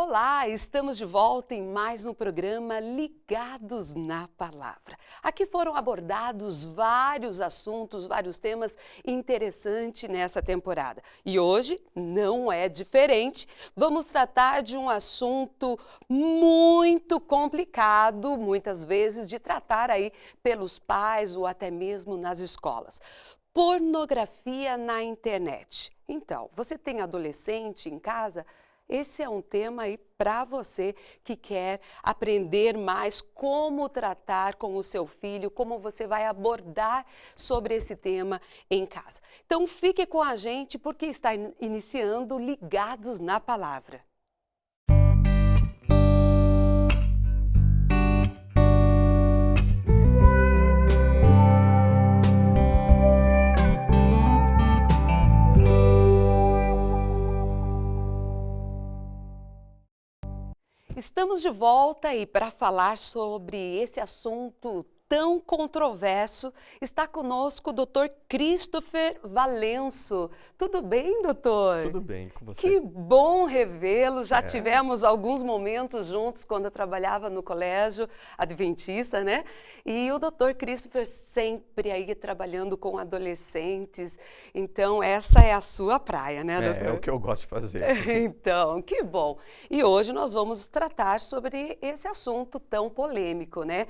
Olá, estamos de volta em mais um programa Ligados na Palavra. Aqui foram abordados vários assuntos, vários temas interessantes nessa temporada. E hoje não é diferente. Vamos tratar de um assunto muito complicado, muitas vezes, de tratar aí pelos pais ou até mesmo nas escolas. Pornografia na internet. Então, você tem adolescente em casa? Esse é um tema aí para você que quer aprender mais como tratar com o seu filho, como você vai abordar sobre esse tema em casa. Então fique com a gente porque está iniciando Ligados na Palavra. Estamos de volta e para falar sobre esse assunto tão controverso, está conosco o Dr. Christopher Valenço. Tudo bem, doutor? Tudo bem com você. Que bom revê-lo. Já tivemos alguns momentos juntos quando eu trabalhava no colégio adventista, né? E o Dr. Christopher sempre aí trabalhando com adolescentes. Então, essa é a sua praia, né, doutor? É o que eu gosto de fazer. Então, que bom. E hoje nós vamos tratar sobre esse assunto tão polêmico, né?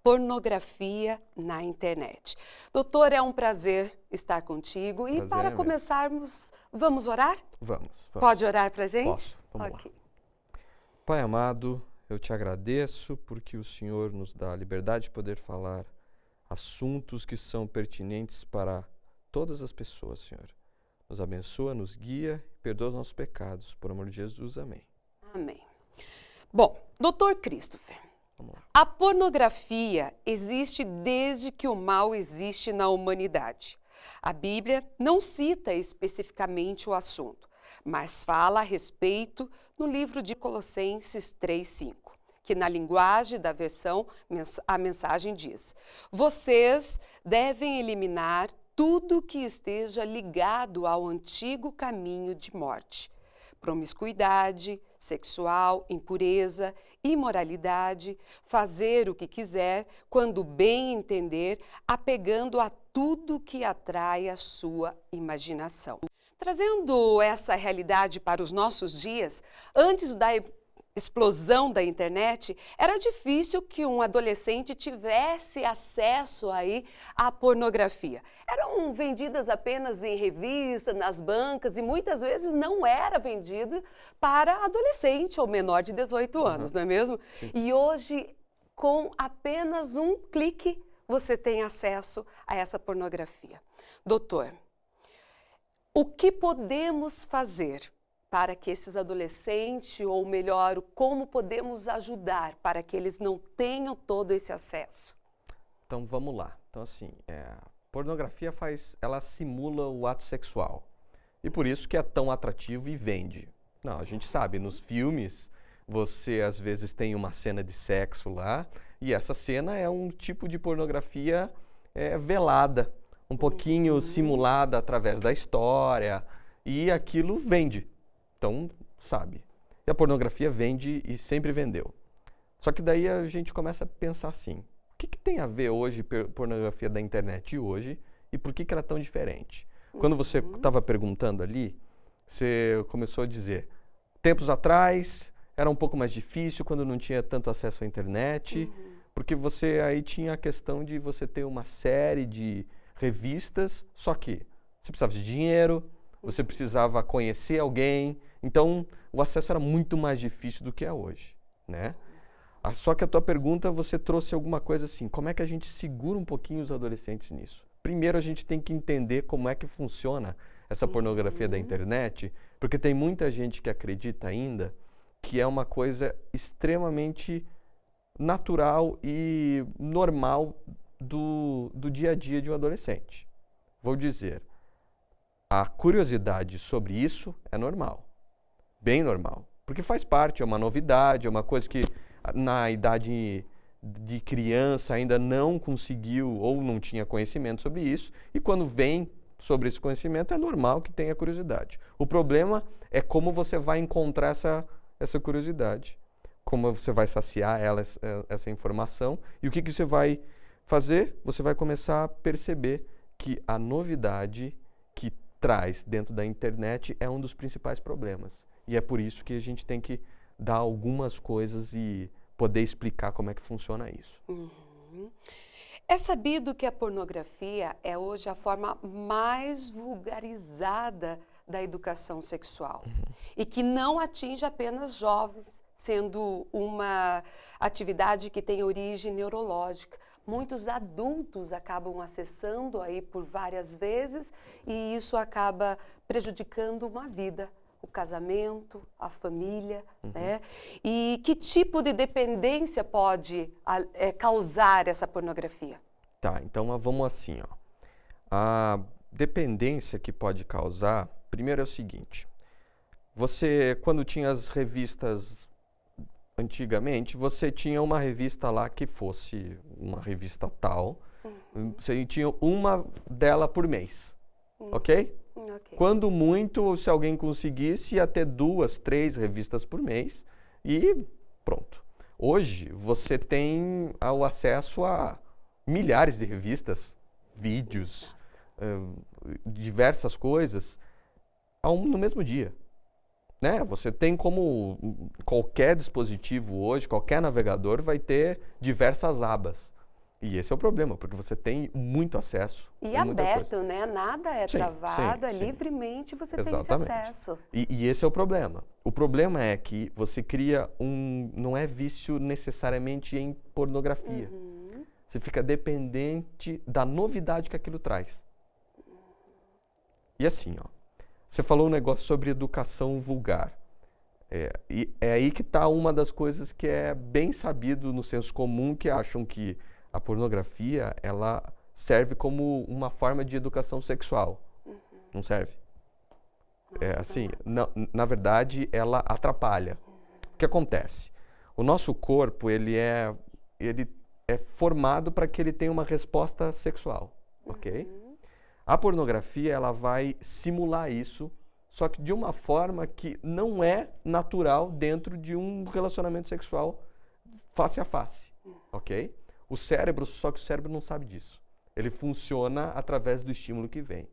Pornografia na internet. Doutor, é um prazer estar contigo. E para começarmos, vamos orar? Vamos. Pode orar para a gente? Posso. Vamos lá. Pai amado, eu te agradeço porque o Senhor nos dá a liberdade de poder falar assuntos que são pertinentes para todas as pessoas, Senhor. Nos abençoa, nos guia, perdoa os nossos pecados. Por amor de Jesus, amém. Amém. Bom, doutor Christopher, a pornografia existe desde que o mal existe na humanidade. A Bíblia não cita especificamente o assunto, mas fala a respeito no livro de Colossenses 3:5, que na linguagem da versão a mensagem diz: vocês devem eliminar tudo que esteja ligado ao antigo caminho de morte. Promiscuidade sexual, impureza, imoralidade, fazer o que quiser, quando bem entender, apegando a tudo que atrai a sua imaginação. Trazendo essa realidade para os nossos dias, antes da explosão da internet, era difícil que um adolescente tivesse acesso aí à pornografia. Eram vendidas apenas em revista, nas bancas, e muitas vezes não era vendida para adolescente ou menor de 18 anos, não é mesmo? Sim. E hoje, com apenas um clique, você tem acesso a essa pornografia. Doutor, o que podemos fazer para que esses adolescentes, ou melhor, como podemos ajudar para que eles não tenham todo esse acesso? Então vamos lá. Então assim, a pornografia ela simula o ato sexual. E por isso que é tão atrativo e vende. Não, a gente sabe, nos filmes você às vezes tem uma cena de sexo lá, e essa cena é um tipo de pornografia velada, um pouquinho simulada através da história, e aquilo vende. Então, sabe, e a pornografia vende e sempre vendeu. Só que daí a gente começa a pensar assim, o que tem a ver hoje pornografia da internet hoje e por que ela é tão diferente? Quando você estava perguntando ali, você começou a dizer, tempos atrás era um pouco mais difícil quando não tinha tanto acesso à internet, porque você aí tinha a questão de você ter uma série de revistas, só que você precisava de dinheiro, você precisava conhecer alguém, então o acesso era muito mais difícil do que é hoje, né? Só que a tua pergunta, você trouxe alguma coisa assim, como é que a gente segura um pouquinho os adolescentes nisso? Primeiro a gente tem que entender como é que funciona essa pornografia da internet, porque tem muita gente que acredita ainda que é uma coisa extremamente natural e normal do dia a dia de um adolescente. Vou dizer, a curiosidade sobre isso é normal, bem normal, porque faz parte, é uma novidade, é uma coisa que na idade de criança ainda não conseguiu ou não tinha conhecimento sobre isso, e quando vem sobre esse conhecimento é normal que tenha curiosidade. O problema é como você vai encontrar essa curiosidade. Como você vai saciar essa informação e o que você vai fazer? Você vai começar a perceber que a novidade que traz dentro da internet é um dos principais problemas. E é por isso que a gente tem que dar algumas coisas e poder explicar como é que funciona isso. Uhum. É sabido que a pornografia é hoje a forma mais vulgarizada da educação sexual e que não atinge apenas jovens, sendo uma atividade que tem origem neurológica. Muitos adultos acabam acessando aí por várias vezes e isso acaba prejudicando uma vida, o casamento, a família, né? E que tipo de dependência pode causar essa pornografia? Tá, então vamos assim, ó. A dependência que pode causar, primeiro é o seguinte, você, quando tinha as revistas antigamente, você tinha uma revista lá que fosse uma revista tal, você tinha uma dela por mês, ok? Ok. Quando muito, se alguém conseguisse, ia ter 2, 3 revistas por mês e pronto. Hoje, você tem o acesso a milhares de revistas, vídeos, diversas coisas, no mesmo dia. Né? Você tem como qualquer dispositivo hoje, qualquer navegador vai ter diversas abas. E esse é o problema, porque você tem muito acesso. E aberto, né? Nada é travado, sim. Livremente você Exatamente. tem esse acesso. E esse é o problema. O problema é que você cria não é vício necessariamente em pornografia. Você fica dependente da novidade que aquilo traz. E assim, ó, você falou um negócio sobre educação vulgar. E é aí que está uma das coisas que é bem sabido no senso comum, que acham que a pornografia ela serve como uma forma de educação sexual. Não serve. Assim, na verdade, ela atrapalha. O que acontece? O nosso corpo ele é formado para que ele tenha uma resposta sexual, ok? A pornografia ela vai simular isso, só que de uma forma que não é natural dentro de um relacionamento sexual face a face, ok? Só que o cérebro não sabe disso. Ele funciona através do estímulo que vem. O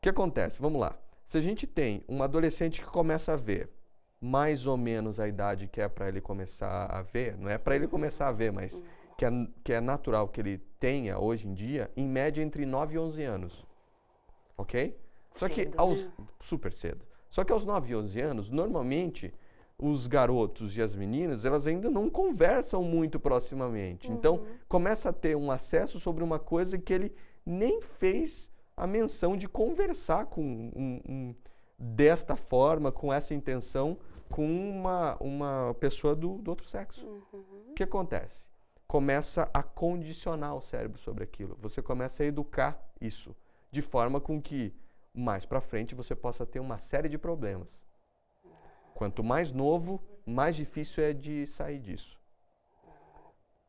que acontece? Vamos lá. Se a gente tem um adolescente que começa a ver mais ou menos a idade que é para ele começar a ver, não é para ele começar a ver, mas que é natural que ele tenha hoje em dia, em média entre 9 e 11 anos. Ok? Só que super cedo. Só que aos 9 e 11 anos, normalmente, os garotos e as meninas, elas ainda não conversam muito proximamente. Então, começa a ter um acesso sobre uma coisa que ele nem fez a menção de conversar desta forma, com essa intenção, com uma pessoa do outro sexo. O que acontece? Começa a condicionar o cérebro sobre aquilo. Você começa a educar isso, de forma com que, mais para frente, você possa ter uma série de problemas. Quanto mais novo, mais difícil é de sair disso.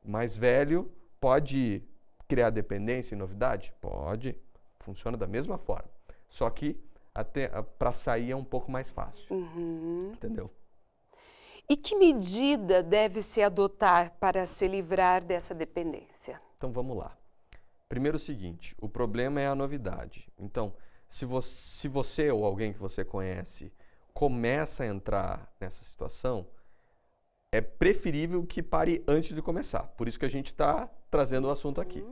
Mais velho, pode criar dependência e novidade? Pode. Funciona da mesma forma. Só que para sair é um pouco mais fácil. Entendeu? E que medida deve-se adotar para se livrar dessa dependência? Então vamos lá. Primeiro o seguinte, o problema é a novidade. Então, se você ou alguém que você conhece começa a entrar nessa situação, é preferível que pare antes de começar. Por isso que a gente está trazendo o assunto aqui.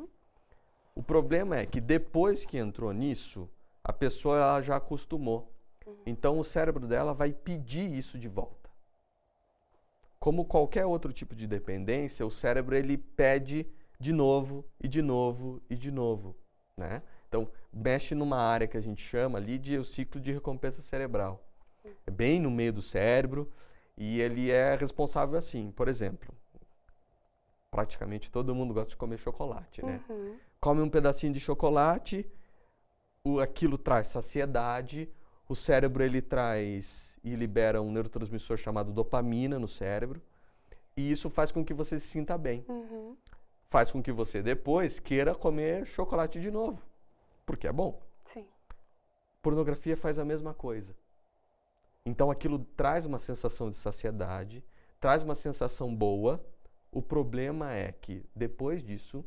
O problema é que depois que entrou nisso, a pessoa ela já acostumou. Então o cérebro dela vai pedir isso de volta. Como qualquer outro tipo de dependência, o cérebro ele pede de novo e de novo e de novo, né? Então mexe numa área que a gente chama ali de o ciclo de recompensa cerebral. É bem no meio do cérebro e ele é responsável assim, por exemplo, praticamente todo mundo gosta de comer chocolate, né? Come um pedacinho de chocolate, aquilo traz saciedade, o cérebro ele traz e libera um neurotransmissor chamado dopamina no cérebro, e isso faz com que você se sinta bem. Faz com que você depois queira comer chocolate de novo, porque é bom. Sim. Pornografia faz a mesma coisa. Então aquilo traz uma sensação de saciedade, traz uma sensação boa. O problema é que depois disso,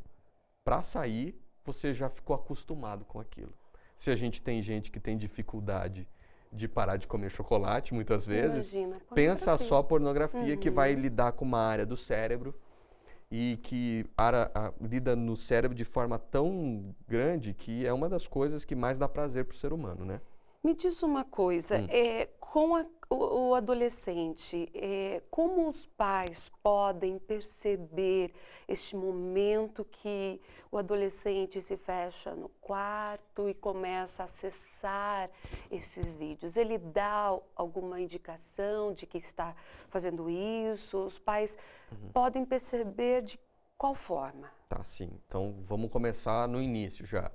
para sair, você já ficou acostumado com aquilo. Se a gente tem gente que tem dificuldade de parar de comer chocolate, muitas vezes, Imagina, pensa só pornografia. pornografia, que vai lidar com uma área do cérebro e que lida no cérebro de forma tão grande que é uma das coisas que mais dá prazer para o ser humano, né? Me diz uma coisa, com o adolescente, como os pais podem perceber este momento que o adolescente se fecha no quarto e começa a acessar esses vídeos? Ele dá alguma indicação de que está fazendo isso? Os pais podem perceber de qual forma? Tá, sim. Então vamos começar no início já.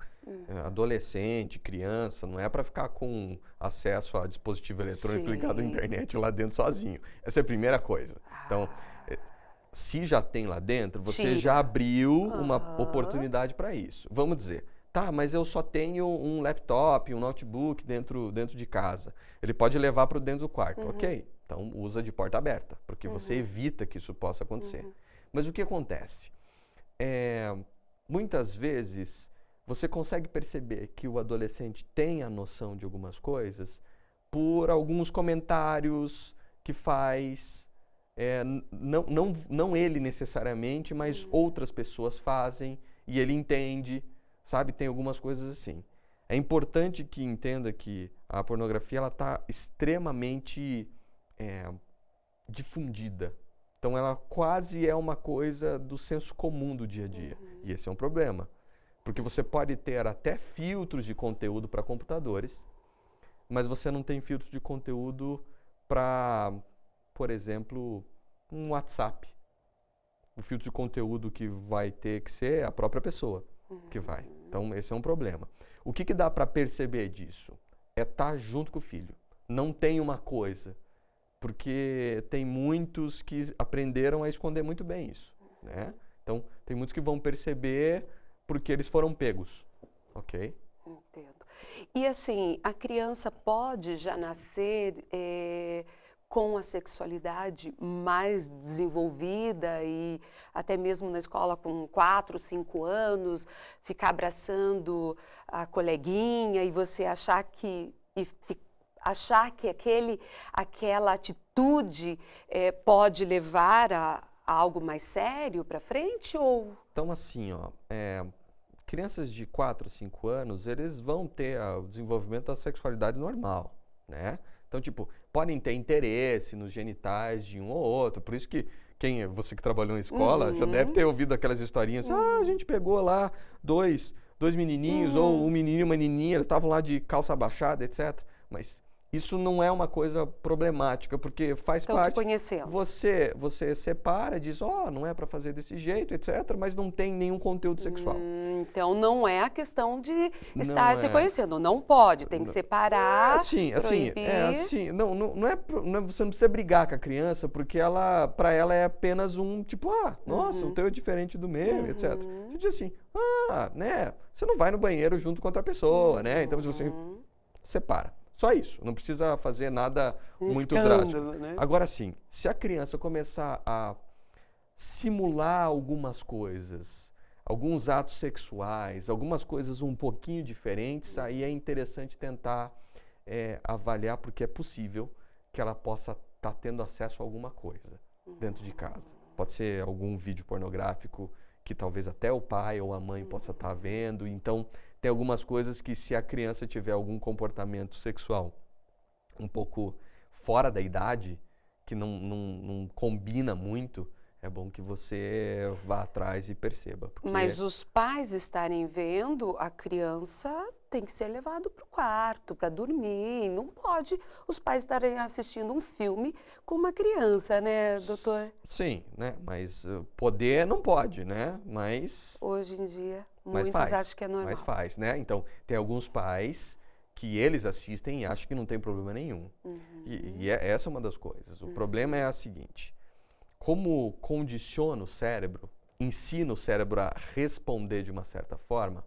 Adolescente, criança, não é para ficar com acesso a dispositivo eletrônico ligado à internet lá dentro sozinho. Essa é a primeira coisa. Então, se já tem lá dentro, você já abriu uma oportunidade para isso. Vamos dizer, tá, mas eu só tenho um laptop, um notebook dentro de casa. Ele pode levar para dentro do quarto, ok? Então usa de porta aberta, porque você evita que isso possa acontecer. Mas o que acontece? Muitas vezes você consegue perceber que o adolescente tem a noção de algumas coisas por alguns comentários que faz, não ele necessariamente, mas outras pessoas fazem e ele entende, sabe? Tem algumas coisas assim. É importante que entenda que a pornografia ela está extremamente difundida. Então ela quase é uma coisa do senso comum do dia a dia. E esse é um problema. Porque você pode ter até filtros de conteúdo para computadores, mas você não tem filtro de conteúdo para, por exemplo, um WhatsApp. O filtro de conteúdo que vai ter que ser a própria pessoa que vai. Então esse é um problema. O que dá para perceber disso? É estar junto com o filho. Não tem uma coisa. Porque tem muitos que aprenderam a esconder muito bem isso, né? Então, tem muitos que vão perceber porque eles foram pegos, ok? Entendo. E assim, a criança pode já nascer com a sexualidade mais desenvolvida e até mesmo na escola com 4, 5 anos, ficar abraçando a coleguinha e você achar que aquela atitude pode levar a algo mais sério para frente? Ou... Então, assim, crianças de 4, 5 anos, eles vão ter o desenvolvimento da sexualidade normal, né? Então, tipo, podem ter interesse nos genitais de um ou outro, por isso que você que trabalhou em escola já deve ter ouvido aquelas historinhas, a gente pegou lá dois menininhos, ou um menino e uma menininha, eles estavam lá de calça baixada, etc. Mas isso não é uma coisa problemática, porque faz parte... se conhecendo. Você separa, diz, não é para fazer desse jeito, etc., mas não tem nenhum conteúdo sexual. Então não é a questão de estar se conhecendo, não pode, tem que separar, proibir. Você não precisa brigar com a criança, porque para ela é apenas um tipo, nossa, o teu é diferente do meu, etc. Você diz assim, né, você não vai no banheiro junto com outra pessoa, né, então você separa. Só isso, não precisa fazer nada muito drástico. Né? Agora sim, se a criança começar a simular algumas coisas, alguns atos sexuais, algumas coisas um pouquinho diferentes, aí é interessante tentar avaliar, porque é possível que ela possa estar tendo acesso a alguma coisa dentro de casa. Pode ser algum vídeo pornográfico que talvez até o pai ou a mãe possa estar vendo, então... Tem algumas coisas que se a criança tiver algum comportamento sexual um pouco fora da idade, que não combina muito, é bom que você vá atrás e perceba. Mas os pais estarem vendo, a criança tem que ser levado para o quarto, para dormir. Não pode os pais estarem assistindo um filme com uma criança, né, doutor? Sim, né? Mas poder não pode, né? Mas... Hoje em dia... Mas muitos acham que é normal. Mas faz, né? Então, tem alguns pais que eles assistem e acham que não tem problema nenhum. E essa é uma das coisas. O problema é a seguinte, como condiciona o cérebro, ensina o cérebro a responder de uma certa forma,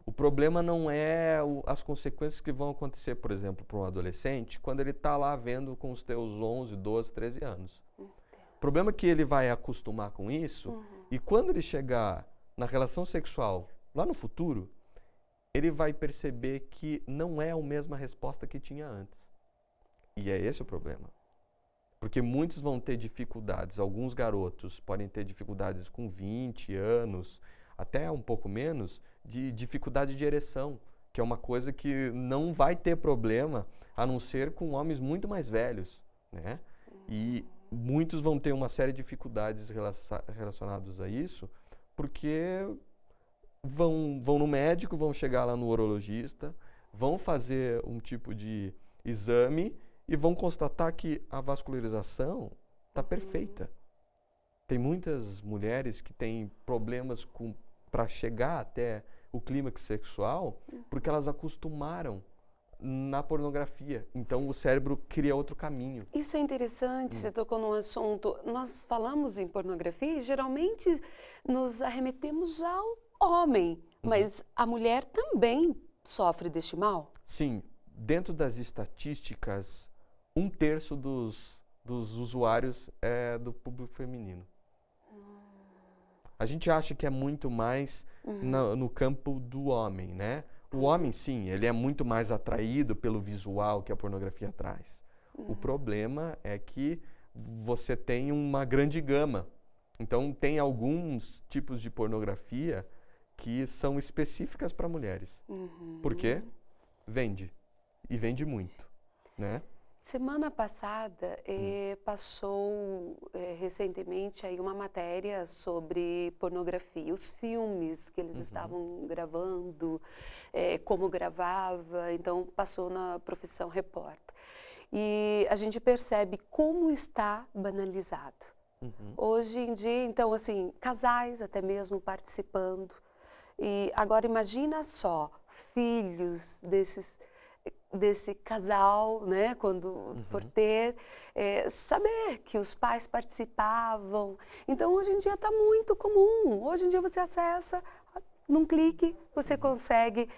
O problema não é as consequências que vão acontecer, por exemplo, para um adolescente, quando ele está lá vendo com os teus 11, 12, 13 anos. O problema é que ele vai acostumar com isso e quando ele chegar na relação sexual lá no futuro, ele vai perceber que não é a mesma resposta que tinha antes. E é esse o problema. Porque muitos vão ter dificuldades, alguns garotos podem ter dificuldades com 20 anos, até um pouco menos, de dificuldade de ereção, que é uma coisa que não vai ter problema, a não ser com homens muito mais velhos, né? E muitos vão ter uma série de dificuldades relacionadas a isso, porque vão no médico, vão chegar lá no urologista, vão fazer um tipo de exame e vão constatar que a vascularização está perfeita. Tem muitas mulheres que têm problemas para chegar até o clímax sexual porque elas acostumaram na pornografia. Então o cérebro cria outro caminho. Isso é interessante, você tocou num assunto. Nós falamos em pornografia e geralmente nos arremetemos ao homem, mas a mulher também sofre deste mal? Sim, dentro das estatísticas, 1/3 dos usuários é do público feminino. A gente acha que é muito mais no campo do homem, né? O homem, sim, ele é muito mais atraído pelo visual que a pornografia traz. O problema é que você tem uma grande gama. Então, tem alguns tipos de pornografia que são específicas para mulheres. Por quê? Vende. E vende muito, né? Semana passada passou recentemente aí uma matéria sobre pornografia, os filmes que eles estavam gravando, como gravava, então passou na Profissão Repórter. E a gente percebe como está banalizado. Hoje em dia, então, assim, casais até mesmo participando. E agora imagina só, filhos desse casal, né, quando for ter, saber que os pais participavam. Então, hoje em dia está muito comum. Hoje em dia você acessa, num clique, você consegue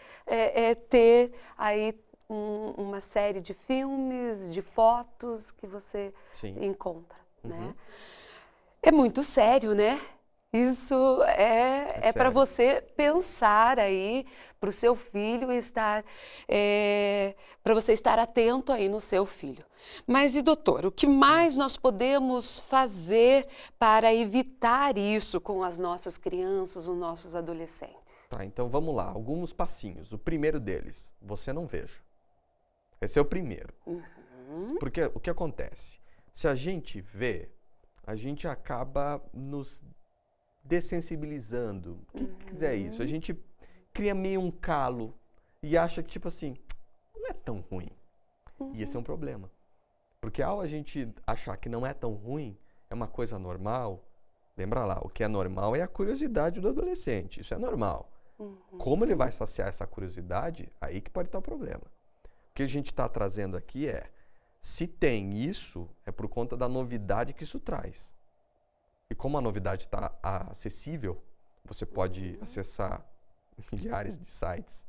ter aí uma série de filmes, de fotos que você encontra, né? É muito sério, né? Isso é para você pensar aí, para o seu filho estar, para você estar atento aí no seu filho. Mas e doutor, o que mais nós podemos fazer para evitar isso com as nossas crianças, os nossos adolescentes? Tá, então vamos lá, alguns passinhos. O primeiro deles, você não veja. Esse é o primeiro. Porque o que acontece? Se a gente vê, a gente acaba nos dessensibilizando. O que quiser isso? A gente cria meio um calo e acha que, tipo assim, não é tão ruim. E esse é um problema. Porque ao a gente achar que não é tão ruim, é uma coisa normal, lembra lá, o que é normal é a curiosidade do adolescente. Isso é normal. Como ele vai saciar essa curiosidade, aí que pode estar o problema. O que a gente está trazendo aqui se tem isso, é por conta da novidade que isso traz. E como a novidade está acessível, você pode acessar milhares de sites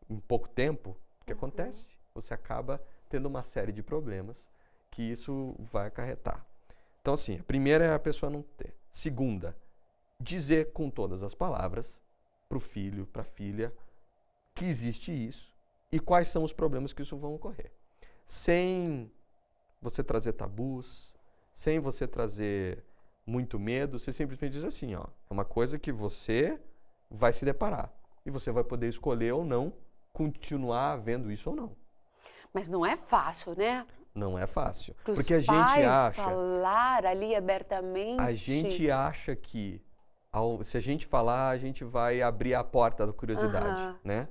em pouco tempo, o que acontece? Você acaba tendo uma série de problemas que isso vai acarretar. Então, assim, a primeira é a pessoa não ter. Segunda, dizer com todas as palavras para o filho, para a filha, que existe isso e quais são os problemas que isso vão ocorrer. Sem você trazer tabus, sem você trazer muito medo, você simplesmente diz assim, ó, é uma coisa que você vai se deparar e você vai poder escolher ou não continuar vendo isso ou não. Mas não é fácil, né? Não é fácil. Pros porque a gente pais acha, falar ali abertamente. a gente acha que se a gente falar, a gente vai abrir a porta da curiosidade, né?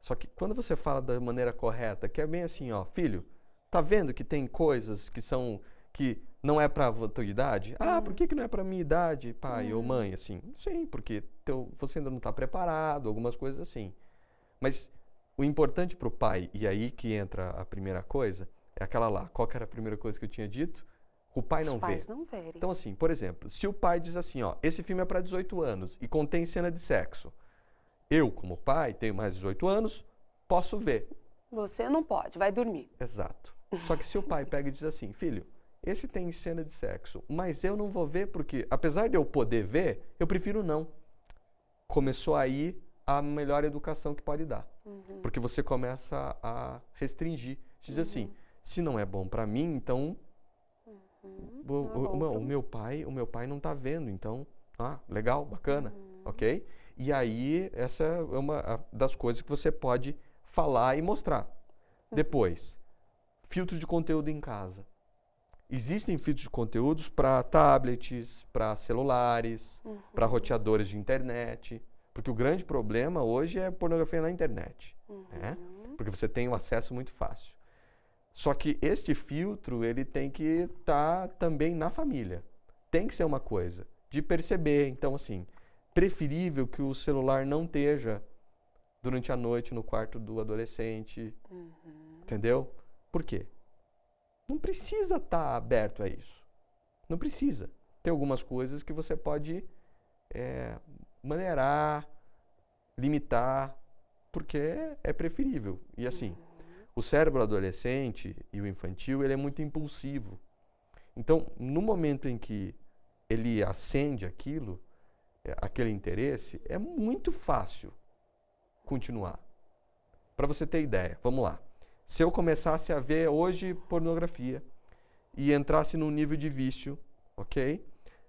Só que quando você fala da maneira correta, que é bem assim, ó, filho, tá vendo que tem coisas que não é para a tua idade? Ah, por que não é para a minha idade, pai ou mãe? Assim, sim, porque você ainda não está preparado, algumas coisas assim. Mas o importante para o pai, e aí que entra a primeira coisa, é aquela lá. Qual que era a primeira coisa que eu tinha dito? O pai não vê. Os pais não verem. Então, assim, por exemplo, se o pai diz assim, ó, esse filme é para 18 anos e contém cena de sexo, Eu, como pai, tenho mais de 18 anos, posso ver. Você não pode, vai dormir. Exato. Só que se o pai pega e diz assim, filho, esse tem cena de sexo, mas eu não vou ver porque, apesar de eu poder ver, eu prefiro não. Começou aí a melhor educação que pode dar. Porque você começa a restringir. Você diz assim, se não é bom para mim, então o meu pai não está vendo, então, legal, bacana, ok? E aí, essa é uma das coisas que você pode falar e mostrar. Depois, filtro de conteúdo em casa. Existem filtros de conteúdos para tablets, para celulares, para roteadores de internet. Porque o grande problema hoje é pornografia na internet. Né? Porque você tem um acesso muito fácil. Só que este filtro, ele tem que estar também na família. Tem que ser uma coisa de perceber. Então, assim, preferível que o celular não esteja durante a noite no quarto do adolescente. Entendeu? Por quê? Não precisa estar aberto a isso. Não precisa. Tem algumas coisas que você pode maneirar, limitar, porque é preferível. E assim, o cérebro adolescente e o infantil, ele é muito impulsivo. Então, no momento em que ele acende aquilo, aquele interesse, é muito fácil continuar. Para você ter ideia, vamos lá. Se eu começasse a ver hoje pornografia e entrasse num nível de vício, ok?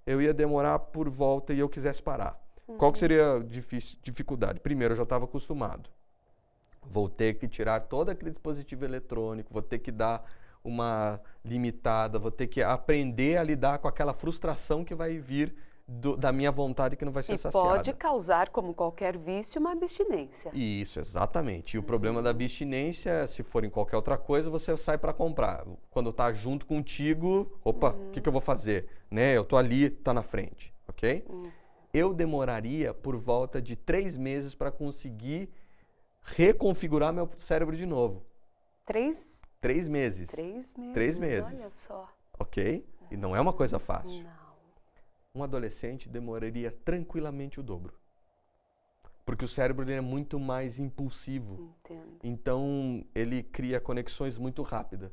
Eu ia demorar por volta e eu quisesse parar. Qual que seria a dificuldade? Primeiro, eu já estava acostumado. Vou ter que tirar todo aquele dispositivo eletrônico, vou ter que dar uma limitada, vou ter que aprender a lidar com aquela frustração que vai vir da minha vontade que não vai ser saciada. E pode causar, como qualquer vício, uma abstinência. Isso, exatamente. E o problema da abstinência, se for em qualquer outra coisa, você sai para comprar. Quando está junto contigo, opa, o que eu vou fazer? Né? Eu tô ali, tá na frente, ok? Eu demoraria por volta de 3 meses para conseguir reconfigurar meu cérebro de novo. 3 meses. 3 meses. 3 meses. Olha só. Ok? E não é uma coisa fácil. Não. Um adolescente demoraria tranquilamente o dobro. Porque o cérebro dele é muito mais impulsivo. Entendo. Então, ele cria conexões muito rápidas.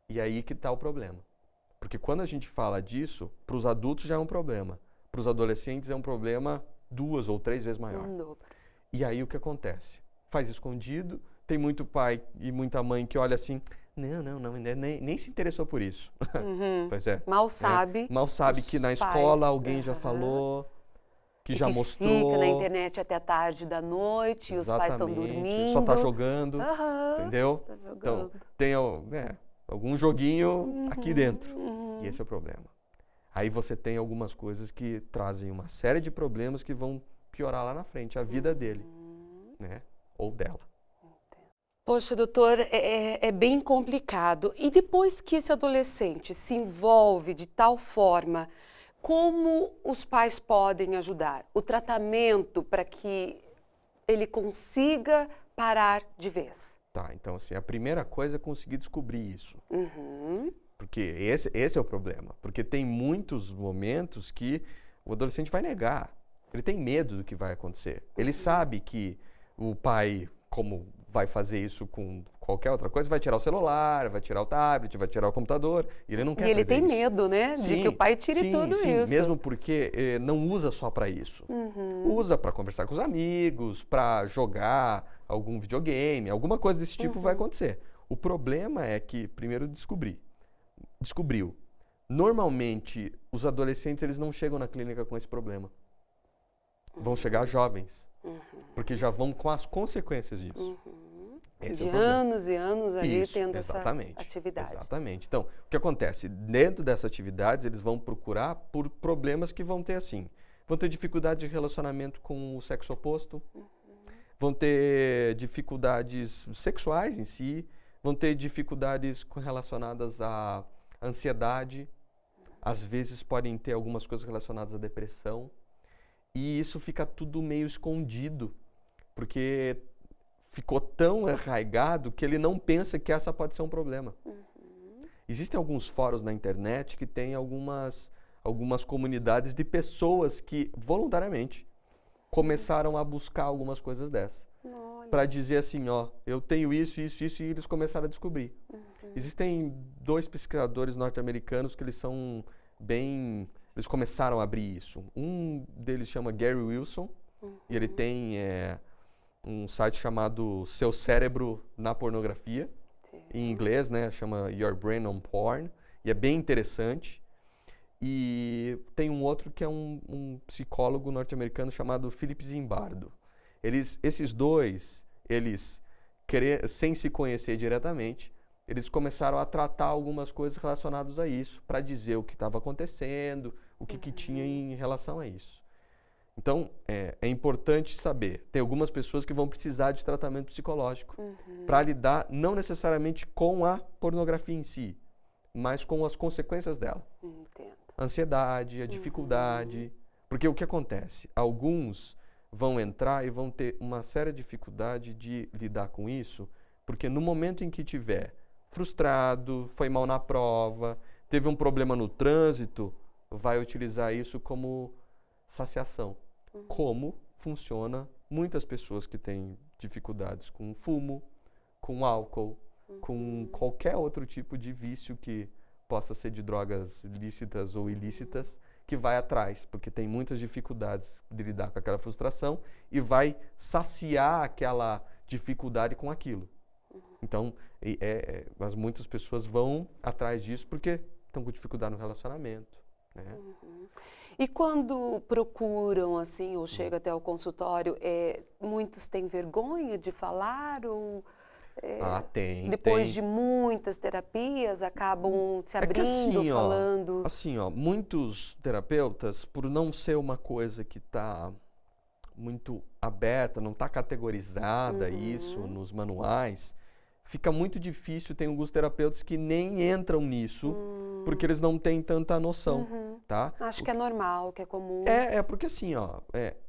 E aí que está o problema. Porque quando a gente fala disso, para os adultos já é um problema. Para os adolescentes é um problema 2 ou 3 vezes maior. Um dobro. E aí o que acontece? Faz escondido, tem muito pai e muita mãe que olha assim, não, nem se interessou por isso. Pois é. Mal sabe. Mal sabe que na escola alguém já falou, que já mostrou. Fica na internet até tarde da noite e os pais estão dormindo. Só está jogando, entendeu? Tá jogando. Então, tem algum joguinho aqui dentro. E esse é o problema. Aí você tem algumas coisas que trazem uma série de problemas que vão piorar lá na frente, a vida dele, né? Ou dela. Poxa, doutor, é bem complicado. E depois que esse adolescente se envolve de tal forma, como os pais podem ajudar? O tratamento para que ele consiga parar de vez? Tá, então assim, a primeira coisa é conseguir descobrir isso. Porque esse é o problema. Porque tem muitos momentos que o adolescente vai negar. Ele tem medo do que vai acontecer. Ele sabe que o pai, como vai fazer isso com qualquer outra coisa, vai tirar o celular, vai tirar o tablet, vai tirar o computador. E ele não quer. E ele tem isso. medo, né? De que o pai tire tudo isso. Mesmo porque não usa só para isso. Usa para conversar com os amigos, para jogar algum videogame, alguma coisa desse tipo vai acontecer. O problema é que, primeiro, descobriu. Normalmente, os adolescentes eles não chegam na clínica com esse problema. Vão chegar jovens. Porque já vão com as consequências disso. De anos e anos ali Isso, tendo exatamente, essa atividade. Exatamente. Então, o que acontece? Dentro dessas atividades, eles vão procurar por problemas que vão ter assim. Vão ter dificuldade de relacionamento com o sexo oposto. Vão ter dificuldades sexuais em si. Vão ter dificuldades relacionadas à ansiedade. Às vezes podem ter algumas coisas relacionadas à depressão. E isso fica tudo meio escondido, porque ficou tão arraigado que ele não pensa que essa pode ser um problema. Existem alguns fóruns na internet que têm algumas comunidades de pessoas que voluntariamente começaram a buscar algumas coisas dessas. Para dizer assim, ó, eu tenho isso, isso, isso, e eles começaram a descobrir. Existem 2 pesquisadores norte-americanos que eles são bem... Eles começaram a abrir isso. Um deles chama Gary Wilson, e ele tem um site chamado Seu Cérebro na Pornografia, em inglês, né? Chama Your Brain on Porn, e é bem interessante. E tem um outro que é um psicólogo norte-americano chamado Philip Zimbardo. Esses dois, sem se conhecer diretamente, eles começaram a tratar algumas coisas relacionadas a isso, para dizer o que estava acontecendo, o que tinha em relação a isso. Então, é importante saber, tem algumas pessoas que vão precisar de tratamento psicológico para lidar não necessariamente com a pornografia em si, mas com as consequências dela. Entendo. A ansiedade, a dificuldade. Porque o que acontece? Alguns vão entrar e vão ter uma séria dificuldade de lidar com isso, porque no momento em que tiver frustrado, foi mal na prova, teve um problema no trânsito, vai utilizar isso como saciação. Como funciona muitas pessoas que têm dificuldades com fumo, com álcool, com qualquer outro tipo de vício que possa ser de drogas lícitas ou ilícitas, que vai atrás, porque tem muitas dificuldades de lidar com aquela frustração e vai saciar aquela dificuldade com aquilo. Então, muitas pessoas vão atrás disso porque estão com dificuldade no relacionamento. Né? E quando procuram, assim, ou chegam até o consultório, muitos têm vergonha de falar ou... Depois de muitas terapias, acabam se abrindo, assim, falando... Assim, muitos terapeutas, por não ser uma coisa que está muito aberta, não está categorizada isso nos manuais, fica muito difícil. Tem alguns terapeutas que nem entram nisso, porque eles não têm tanta noção, tá? Acho que é normal, que é comum. Porque assim,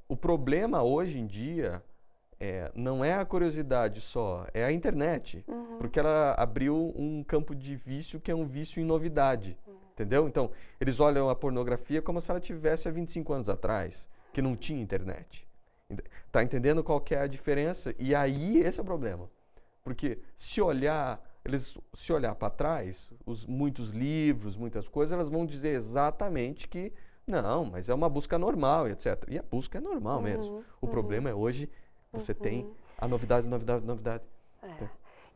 o problema hoje em dia... não é a curiosidade só, é a internet. Porque ela abriu um campo de vício que é um vício em novidade. Entendeu? Então, eles olham a pornografia como se ela tivesse há 25 anos atrás, que não tinha internet. Tá entendendo qual que é a diferença? E aí, esse é o problema. Porque se olhar para trás, muitos livros, muitas coisas, elas vão dizer exatamente que não, mas é uma busca normal, etc. E a busca é normal mesmo. O problema é hoje... Você tem a novidade.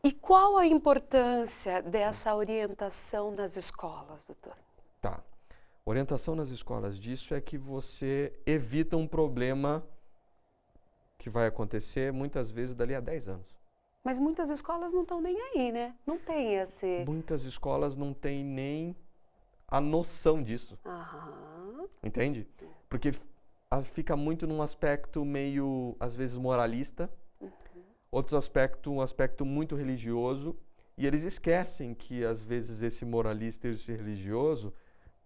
E qual a importância dessa orientação nas escolas, doutor? Tá. Orientação nas escolas disso é que você evita um problema que vai acontecer muitas vezes dali a 10 anos. Mas muitas escolas não estão nem aí, né? Não tem esse... Muitas escolas não têm nem a noção disso. Entende? Porque... fica muito num aspecto meio, às vezes, moralista, outro aspecto, um aspecto muito religioso, e eles esquecem que, às vezes, esse moralista e esse religioso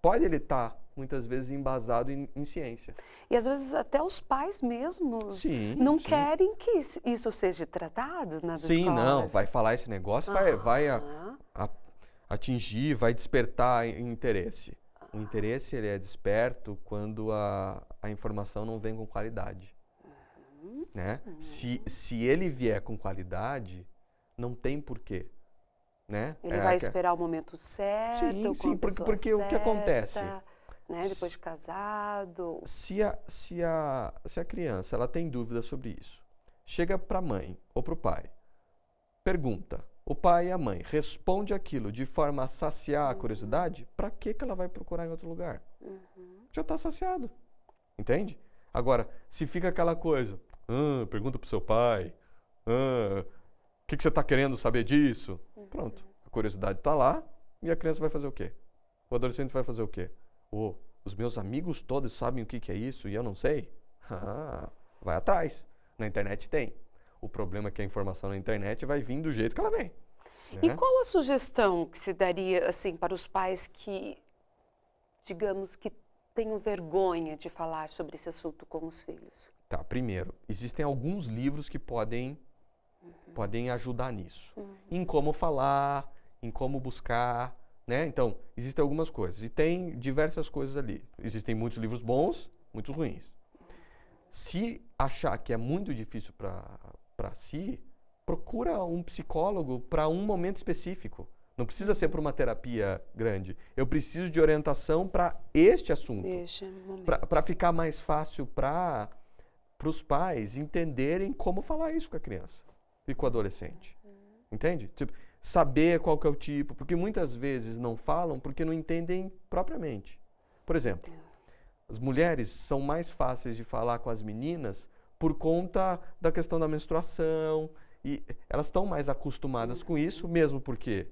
pode ele estar, muitas vezes, embasado em ciência. E, às vezes, até os pais mesmos não querem que isso seja tratado nas escolas. Sim, não, vai falar esse negócio, vai atingir, vai despertar interesse. O interesse ele é desperto quando a informação não vem com qualidade. Né? Se ele vier com qualidade, não tem porquê. Né? Ele vai esperar o momento certo, sim, porque o que acontece? Né? Depois de casado. Se a criança ela tem dúvida sobre isso, chega para a mãe ou para o pai, pergunta. O pai e a mãe responde aquilo de forma a saciar a curiosidade, para que ela vai procurar em outro lugar? Já está saciado, entende? Agora, se fica aquela coisa, pergunta para o seu pai, o que você está querendo saber disso? Pronto, a curiosidade está lá e a criança vai fazer o quê? O adolescente vai fazer o quê? Os meus amigos todos sabem o que é isso e eu não sei? Vai atrás, na internet tem. O problema é que a informação na internet vai vir do jeito que ela vem. Né? E qual a sugestão que se daria assim, para os pais que, digamos, que tenham vergonha de falar sobre esse assunto com os filhos? Tá, primeiro, existem alguns livros que podem ajudar nisso. Em como falar, em como buscar, né? Então, existem algumas coisas. E tem diversas coisas ali. Existem muitos livros bons, muitos ruins. se achar que é muito difícil para si, procura um psicólogo para um momento específico. Não precisa ser para uma terapia grande. Eu preciso de orientação para este assunto. Para ficar mais fácil para os pais entenderem como falar isso com a criança e com o adolescente. Entende? Tipo, saber qual que é o tipo, porque muitas vezes não falam porque não entendem propriamente. Por exemplo, as mulheres são mais fáceis de falar com as meninas por conta da questão da menstruação, e elas estão mais acostumadas com isso, mesmo porque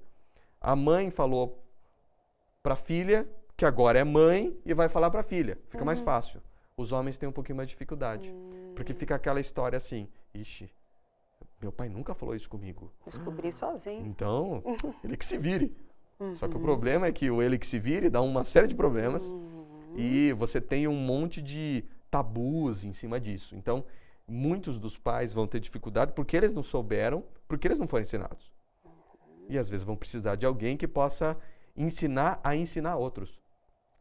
a mãe falou para a filha, que agora é mãe, e vai falar para a filha. Fica mais fácil. Os homens têm um pouquinho mais de dificuldade, porque fica aquela história assim, ixi, meu pai nunca falou isso comigo. Descobri sozinho. Então, ele que se vire. Só que o problema é que o ele que se vire dá uma série de problemas e você tem um monte de tabus em cima disso. Então, muitos dos pais vão ter dificuldade porque eles não souberam, porque eles não foram ensinados. E às vezes vão precisar de alguém que possa ensinar a ensinar outros.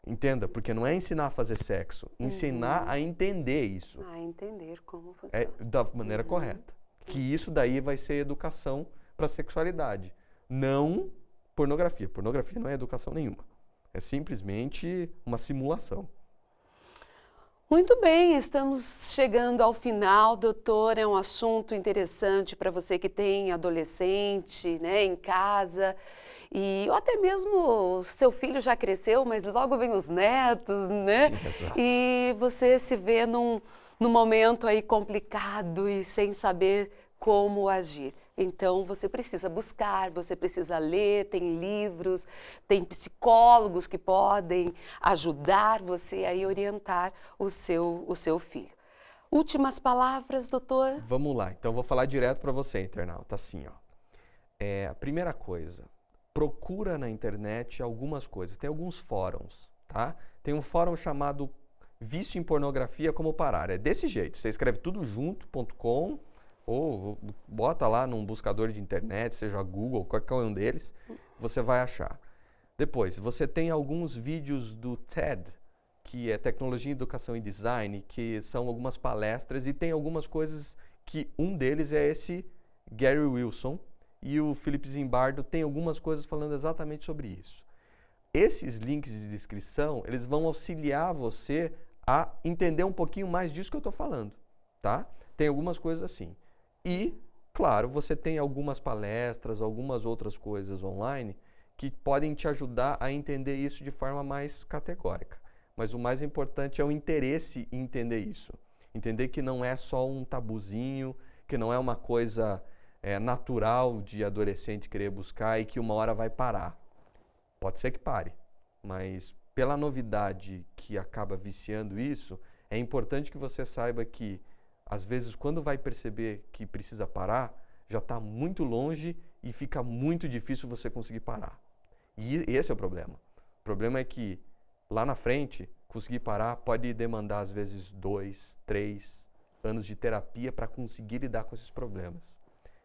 Entenda, porque não é ensinar a fazer sexo, ensinar a entender isso. A entender como funciona. Da maneira correta. Que isso daí vai ser educação para a sexualidade. Não pornografia. Pornografia não é educação nenhuma. É simplesmente uma simulação. Muito bem, estamos chegando ao final, doutor. É um assunto interessante para você que tem adolescente, né, em casa. E ou até mesmo seu filho já cresceu, mas logo vem os netos, né? Sim, exato. E você se vê num momento aí complicado e sem saber como agir. Então, você precisa buscar, você precisa ler, tem livros, tem psicólogos que podem ajudar você a orientar o seu filho. Últimas palavras, doutor? Vamos lá, então eu vou falar direto para você, internauta, assim, ó. A primeira coisa, procura na internet algumas coisas, tem alguns fóruns, tá? Tem um fórum chamado Vício em Pornografia Como Parar, é desse jeito, você escreve tudo junto.com ou bota lá num buscador de internet, seja Google, qualquer um deles, você vai achar. Depois, você tem alguns vídeos do TED, que é Tecnologia, Educação e Design, que são algumas palestras e tem algumas coisas que um deles é esse Gary Wilson e o Felipe Zimbardo tem algumas coisas falando exatamente sobre isso. Esses links de descrição, eles vão auxiliar você a entender um pouquinho mais disso que eu estou falando, tá? Tem algumas coisas assim. E, claro, você tem algumas palestras, algumas outras coisas online que podem te ajudar a entender isso de forma mais categórica. Mas o mais importante é o interesse em entender isso. Entender que não é só um tabuzinho, que não é uma coisa natural de adolescente querer buscar e que uma hora vai parar. Pode ser que pare, mas pela novidade que acaba viciando isso, é importante que você saiba que às vezes, quando vai perceber que precisa parar, já está muito longe e fica muito difícil você conseguir parar. E esse é o problema. O problema é que, lá na frente, conseguir parar pode demandar, às vezes, 2, 3 anos de terapia para conseguir lidar com esses problemas.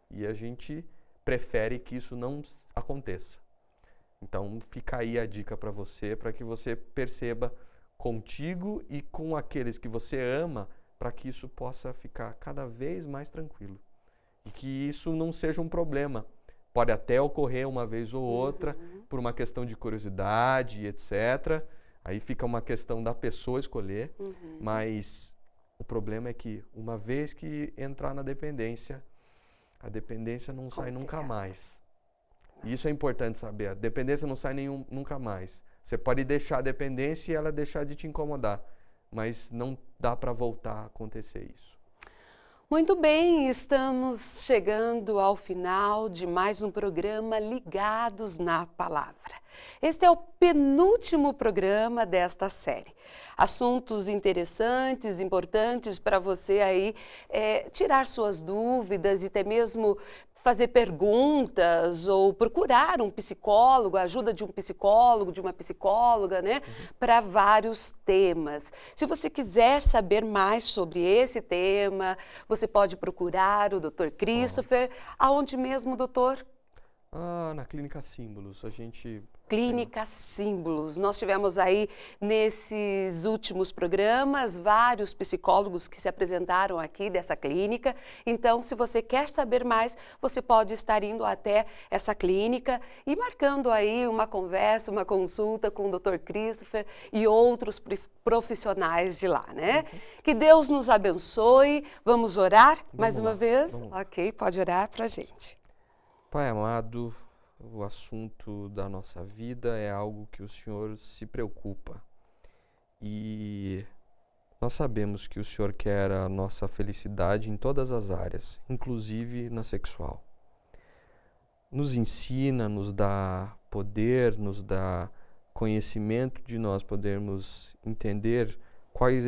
E a gente prefere que isso não aconteça. Então, fica aí a dica para que você perceba contigo e com aqueles que você ama, para que isso possa ficar cada vez mais tranquilo. E que isso não seja um problema. Pode até ocorrer uma vez ou outra, por uma questão de curiosidade, etc. Aí fica uma questão da pessoa escolher, mas o problema é que uma vez que entrar na dependência, a dependência não sai nunca mais. E isso é importante saber, a dependência não sai nunca mais. Você pode deixar a dependência e ela deixar de te incomodar, mas não dá para voltar a acontecer isso. Muito bem, estamos chegando ao final de mais um programa Ligados na Palavra. Este é o penúltimo programa desta série. Assuntos interessantes, importantes para você aí tirar suas dúvidas e até mesmo fazer perguntas ou procurar um psicólogo, a ajuda de um psicólogo, de uma psicóloga, né, para vários temas. Se você quiser saber mais sobre esse tema, você pode procurar o Dr. Christopher. Aonde mesmo, doutor? Na Clínica Símbolos. A gente Clínica Símbolos. Nós tivemos aí, nesses últimos programas, vários psicólogos que se apresentaram aqui dessa clínica. Então, se você quer saber mais, você pode estar indo até essa clínica e marcando aí uma conversa, uma consulta com o Dr. Christopher e outros profissionais de lá, né? Que Deus nos abençoe. Vamos orar mais uma vez? Ok, pode orar pra gente. Pai amado, o assunto da nossa vida é algo que o Senhor se preocupa. E nós sabemos que o Senhor quer a nossa felicidade em todas as áreas, inclusive na sexual. Nos ensina, nos dá poder, nos dá conhecimento de nós podermos entender quais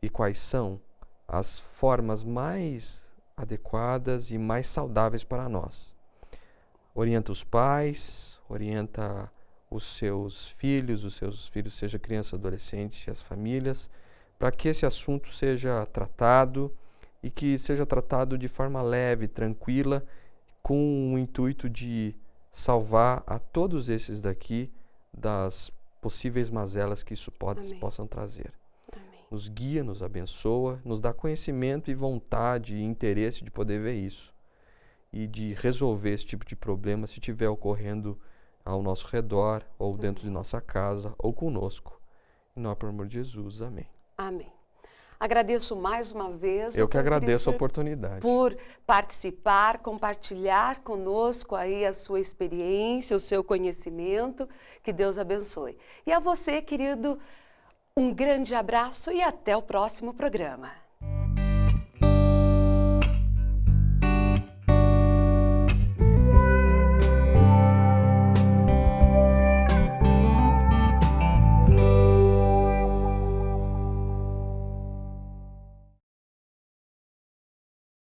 e quais são as formas mais adequadas e mais saudáveis para nós. Orienta os pais, orienta os seus filhos, seja criança, adolescente, as famílias, para que esse assunto seja tratado e que seja tratado de forma leve, tranquila, com o intuito de salvar a todos esses daqui das possíveis mazelas que isso possam trazer. Amém. Nos guia, nos abençoa, nos dá conhecimento e vontade e interesse de poder ver isso e de resolver esse tipo de problema se estiver ocorrendo ao nosso redor, ou dentro de nossa casa, ou conosco. Em nome do amor de Jesus, amém. Amém. Agradeço mais uma vez. Eu que agradeço a oportunidade. Por participar, compartilhar conosco aí a sua experiência, o seu conhecimento. Que Deus abençoe. E a você, querido, um grande abraço e até o próximo programa.